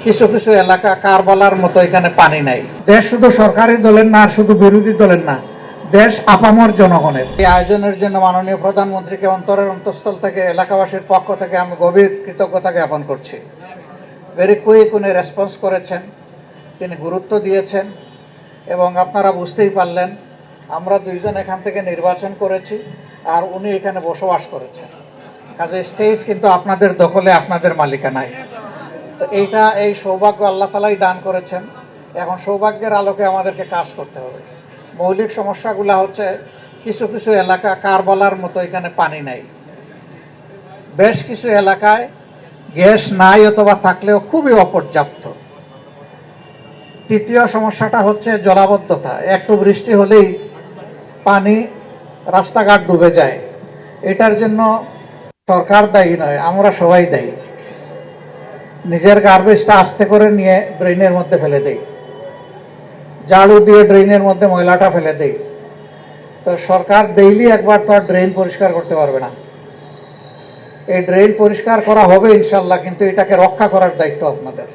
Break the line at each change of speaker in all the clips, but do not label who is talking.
কিছু কিছু এলাকা কারবালার মতো এখানে পানি নাই। দেশ শুধু সরকারি দলের না, আর শুধু বিরোধী দলের না, দেশ আপামর জনগণের। এই আয়োজনের জন্য মাননীয় প্রধানমন্ত্রীকে অন্তরের অন্তঃস্থল থেকে এলাকাবাসীর পক্ষ থেকে আমি গভীর কৃতজ্ঞতা জ্ঞাপন করছি। ভেরি কুইক উনি রেসপন্স করেছেন, তিনি গুরুত্ব দিয়েছেন, এবং আপনারা বুঝতেই পারলেন আমরা দুইজন এখান থেকে নির্বাচন করেছি আর উনি এখানে বসবাস করেছেন। কাজে স্টেজ কিন্তু আপনাদের দখলে, আপনাদের মালিকানায়। তো এই সৌভাগ্য আল্লাহ তাআলাই দান করেছেন। এখন সৌভাগ্যের আলোকে আমাদেরকে কাজ করতে হবে। মৌলিক সমস্যাগুলো হচ্ছে কিছু কিছু এলাকা কারবালার মতো এখানে পানি নাই, বেশ কিছু এলাকায় গ্যাস নাই অথবা থাকলেও খুবই অপর্যাপ্ত। তৃতীয় সমস্যাটা হচ্ছে জলাবদ্ধতা। একটু বৃষ্টি হলেই পানি রাস্তাঘাট ডুবে যায়। এটার জন্য সরকার দায়ী নয়, আমরা সবাই দায়ী। নিজের গার্বেজটা আস্তে করে নিয়ে ড্রেনের মধ্যে ফেলে দেই, ঝাড়ু দিয়ে ড্রেনের মধ্যে ময়লাটা ফেলে দেই। তো সরকার ডেইলি একবার তো আর ড্রেন পরিষ্কার করতে পারবে না। এই ড্রেন পরিষ্কার করা হবে ইনশাল্লাহ, কিন্তু এটাকে রক্ষা করার দায়িত্ব আপনাদের।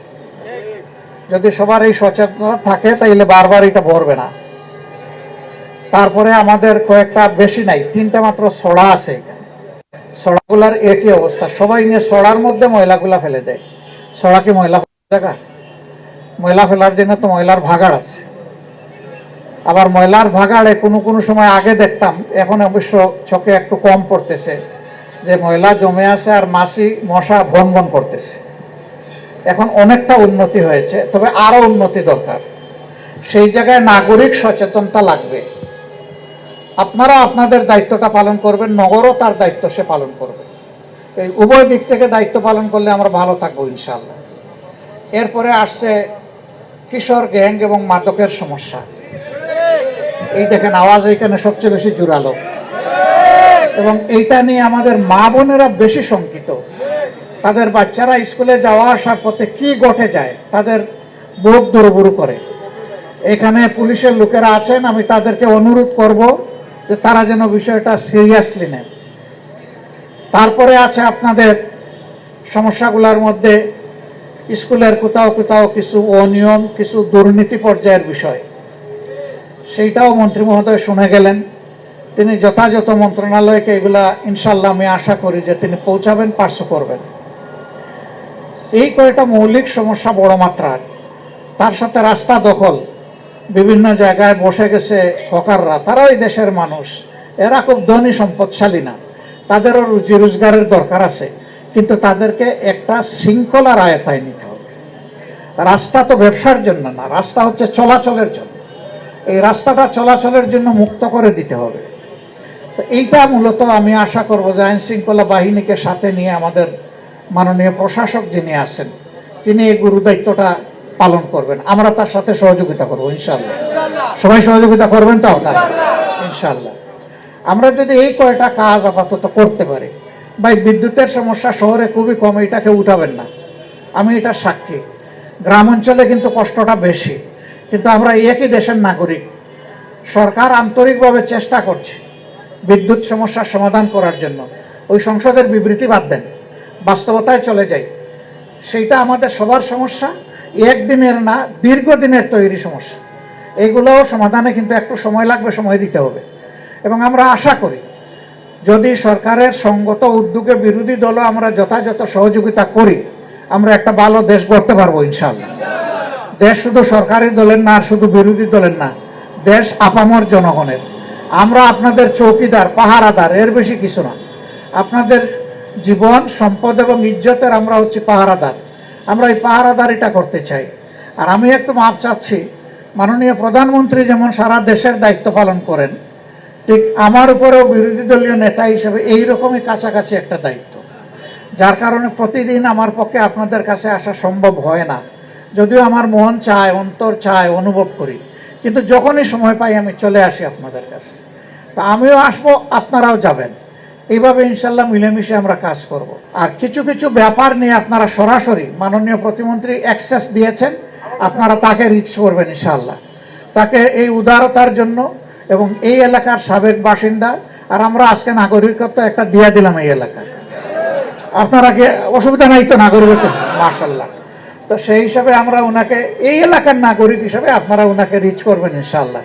যদি সবার এই সচেতনতা থাকে তাইলে বারবার এটা ভরবে না। তারপরে আমাদের কয়েকটা, বেশি নাই, 3টা মাত্র সড়া আছে এখানে। সড়াগুলার একই অবস্থা, সবাই নিয়ে সড়ার মধ্যে ময়লাগুলা ফেলে দেয়। সড়া কি ময়লা জায়গা? ময়লা ফেলার জন্য তো ময়লার ভাগাড় আছে। আবার ময়লার ভাগাড়ে কোনো কোনো সময় আগে দেখতাম, এখন অবশ্য চোখে একটু কম পড়তেছে, যে ময়লা জমে আছে আর মাছি মশা ভন ভন করতেছে। এখন অনেকটা উন্নতি হয়েছে, তবে আরো উন্নতি দরকার। সেই জায়গায় নাগরিক সচেতনতা লাগবে। আপনারা আপনাদের দায়িত্বটা পালন করবেন, নগরও তার দায়িত্ব সে পালন করবে। এই উভয় দিক থেকে দায়িত্ব পালন করলে আমরা ভালো থাকবো ইনশাআল্লাহ। এরপরে আসছে কিশোর গ্যাং এবং মাদকের সমস্যা। এই দেখেন আওয়াজ এখানে সবচেয়ে বেশি জোরালো, এবং এইটা নিয়ে আমাদের মা বোনেরা বেশি শঙ্কিত। তাদের বাচ্চারা স্কুলে যাওয়া আসার পথে কি ঘটে যায়, তাদের বুক দুরুবুরু করে। এখানে পুলিশের লোকেরা আছেন, আমি তাদেরকে অনুরোধ করব যে তারা যেন বিষয়টা সিরিয়াসলি নেন। তারপরে আছে আপনাদের সমস্যাগুলোর মধ্যে স্কুলের কোথাও কোথাও কিছু অনিয়ম, কিছু দুর্নীতি পর্যায়ের বিষয়। সেইটাও মন্ত্রী মহোদয় শুনে গেলেন। তিনি যথাযথ মন্ত্রণালয়কে এগুলা ইনশাল্লাহ আমি আশা করি যে তিনি পৌঁছাবেন, পার্শ্ব করবেন। এই কয়েকটা মৌলিক সমস্যা বড় মাত্রার। তার সাথে রাস্তা দখল, বিভিন্ন জায়গায় বসে গেছে হকাররা। তারাও এই দেশের মানুষ, এরা খুব ধনী সম্পদশালী না, তাদেরও রুজি রোজগারের দরকার আছে, কিন্তু তাদেরকে একটা শৃঙ্খলার আয়তায় নিতে হবে। রাস্তা তো ব্যবসার জন্য না, রাস্তা হচ্ছে চলাচলের জন্য। এই রাস্তাটা চলাচলের জন্য মুক্ত করে দিতে হবে। তো এইটা মূলত আমি আশা করব যে আইন শৃঙ্খলা বাহিনীকে সাথে নিয়ে আমাদের মাননীয় প্রশাসক যিনি আছেন, তিনি এই গুরু দায়িত্বটা পালন করবেন। আমরা তার সাথে সহযোগিতা করবো ইনশাল্লাহ। সবাই সহযোগিতা করবেন তো আপনারা ইনশাল্লাহ। আমরা যদি এই কয়টা কাজ আপাতত করতে পারি, ভাই বিদ্যুতের সমস্যা শহরে খুবই কম, এটাকে উঠাবেন না, আমি এটা সাক্ষী। গ্রাম অঞ্চলে কিন্তু কষ্টটা বেশি, কিন্তু আমরা একই দেশের নাগরিক। সরকার আন্তরিকভাবে চেষ্টা করছে বিদ্যুৎ সমস্যার সমাধান করার জন্য। ওই সংসদের বিবৃতি বাদ দেন, বাস্তবতায় চলে যাই। সেইটা আমাদের সবার সমস্যা, একদিনের না দীর্ঘদিনের তৈরি সমস্যা। এইগুলোও সমাধানে কিন্তু একটু সময় লাগবে, সময় দিতে হবে। এবং আমরা আশা করি যদি সরকারের সঙ্গত উদ্যোগে বিরোধী দলও আমরা যথাযথ সহযোগিতা করি, আমরা একটা ভালো দেশ গড়তে পারবো ইনশাআল্লাহ। দেশ শুধু সরকারি দলের না, আর শুধু বিরোধী দলের না, দেশ আপামর জনগণের। আমরা আপনাদের চৌকিদার, পাহারাদার, এর বেশি কিছু না। আপনাদের জীবন, সম্পদ এবং ইজ্জতের আমরা হচ্ছে পাহারাদার। আমরা এই পাহারাদারিটা করতে চাই। আর আমি একটু মাপ চাচ্ছি, মাননীয় প্রধানমন্ত্রী যেমন সারা দেশের দায়িত্ব পালন করেন, ঠিক আমার উপরেও বিরোধী দলীয় নেতা হিসেবে এইরকমই কাছাকাছি একটা দায়িত্ব, যার কারণে প্রতিদিন আমার পক্ষে আপনাদের কাছে আসা সম্ভব হয় না। যদিও আমার মন চায়, অন্তর চায়, অনুভব করি, কিন্তু যখনই সময় পাই আমি চলে আসি আপনাদের কাছে। তা আমিও আসবো, আপনারাও যাবেন। এইভাবে ইনশাল্লাহ মিলেমিশে আমরা কাজ করব। আর কিছু কিছু ব্যাপার নিয়ে আপনারা সরাসরি মাননীয় প্রতিমন্ত্রী অ্যাক্সেস দিয়েছেন, আপনারা তাকে রিচ করবেন ইনশাল্লাহ। তাকে এই উদারতার জন্য, এবং এই এলাকার সাবেক বাসিন্দা, আর আমরা আজকে নাগরিকত্ব একটা দিয়ে দিলাম এই এলাকায়। আপনারা কি অসুবিধা নাই তো নাগরিকত্ব? মাশাআল্লাহ। তো তো সেই হিসাবে আমরা ওনাকে এই এলাকার নাগরিক হিসাবে আপনারা ওনাকে রিচ করবেন ইনশাআল্লাহ।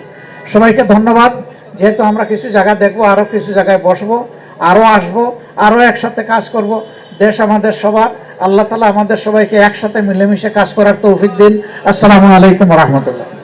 সবাইকে ধন্যবাদ। যেহেতু আমরা কিছু জায়গা দেখবো, আরো কিছু জায়গায় বসবো, আরো আসবো, আরো একসাথে কাজ করব। দেশ আমাদের সবার, আল্লাহ তাআলা আমাদের সবাইকে একসাথে মিলেমিশে কাজ করার তৌফিক দিন। আসসালামু আলাইকুম ওয়া রাহমাতুল্লাহ।